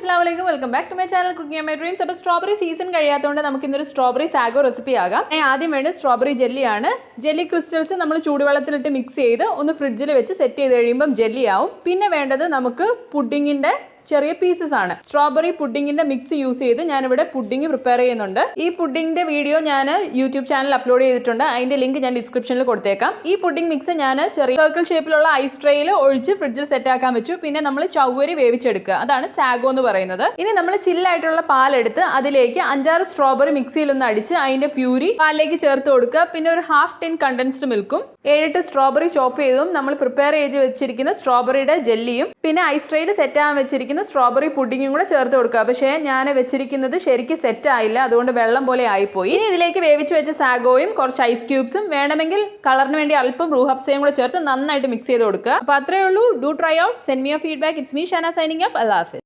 Assalamualaikum. Welcome back to my channel Cooking My Dreams. അപ്പോൾ strawberry season കഴിയാത്തതുകൊണ്ട് നമുക്ക് ഇന്നൊരു strawberry sago recipe ആകാം. ആദ്യം വേണ്ടത് സ്ട്രോബെറി ജെല്ലിയാണ്. ജെല്ലി ക്രിസ്റ്റൽസ് നമ്മൾ ചൂടുവെള്ളത്തിലിട്ട് മിക്സ് ചെയ്ത് ഒന്ന് ഫ്രിഡ്ജിൽ വെച്ച് സെറ്റ് ചെയ്ത് കഴിയുമ്പോൾ ജെല്ലി ആവും. പിന്നെ വേണ്ടത് നമുക്ക് പുഡിങ്ങിന്റെ ചെറിയ പീസസ് ആണ്. സ്ട്രോബെറി പുഡിങ്ങിന്റെ മിക്സ് യൂസ് ചെയ്ത് ഞാനിവിടെ പുഡിങ് പ്രിപ്പയർ ചെയ്യുന്നുണ്ട്. ഈ പുഡിങ്ങിന്റെ വീഡിയോ ഞാൻ യൂട്യൂബ് ചാനൽ അപ്ലോഡ് ചെയ്തിട്ടുണ്ട്. അതിന്റെ ലിങ്ക് ഞാൻ ഡിസ്ക്രിപ്ഷനിൽ കൊടുത്തേക്കാം. ഈ പുഡിംഗ് മിക്സ് ഞാൻ ചെറിയ സർക്കിൾ ഷേപ്പിലുള്ള ഐസ് ട്രേയിൽ ഒഴിച്ച് ഫ്രിഡ്ജിൽ സെറ്റ് ആക്കാൻ വെച്ചു. പിന്നെ നമ്മൾ ചവ്വരി വേവിച്ചെടുക്കുക, അതാണ് സാഗോ എന്ന് പറയുന്നത്. ഇനി നമ്മൾ ചില്ലായിട്ടുള്ള പാലെടുത്ത് അതിലേക്ക് 5-6 സ്ട്രോബെറി മിക്സിയിലൊന്ന് അടിച്ച് അതിന്റെ പ്യൂരി പാലിലേക്ക് ചേർത്ത് കൊടുക്കുക. പിന്നെ ഒരു ഹാഫ് ടിൻ കണ്ടൻസ്ഡ് മിൽക്കും 7-8 സ്ട്രോബെറി ചോപ്പ് ചെയ്തും നമ്മൾ പ്രിപ്പയർ ചെയ്ത് വെച്ചിരിക്കുന്ന സ്ട്രോബെറിയുടെ ജെല്ലിയും പിന്നെ ഐസ് ട്രേയിൽ സെറ്റ് ആകാൻ വെച്ചിരിക്കുന്ന സ്ട്രോബെറി പുഡിങ്ങും കൂടെ ചേർത്ത് കൊടുക്കുക. പക്ഷേ ഞാൻ വെച്ചിരിക്കുന്നത് ശരിക്കും സെറ്റ് ആയില്ല, അതുകൊണ്ട് വെള്ളം പോലെ ആയിപ്പോയി. ഇനി ഇതിലേക്ക് വേവിച്ച് വെച്ച സാഗോയും കുറച്ച് ഐസ് ക്യൂബ്സും വേണമെങ്കിൽ കളറിന് വേണ്ടി അല്പം റൂ ഹഫ്സയും കൂടെ ചേർത്ത് നന്നായിട്ട് മിക്സ് ചെയ്ത് കൊടുക്കുക. അപ്പോൾ അത്രയേ ഉള്ളൂ. Do try out. Send me your feedback. It's me Shana signing off. Allah Hafiz.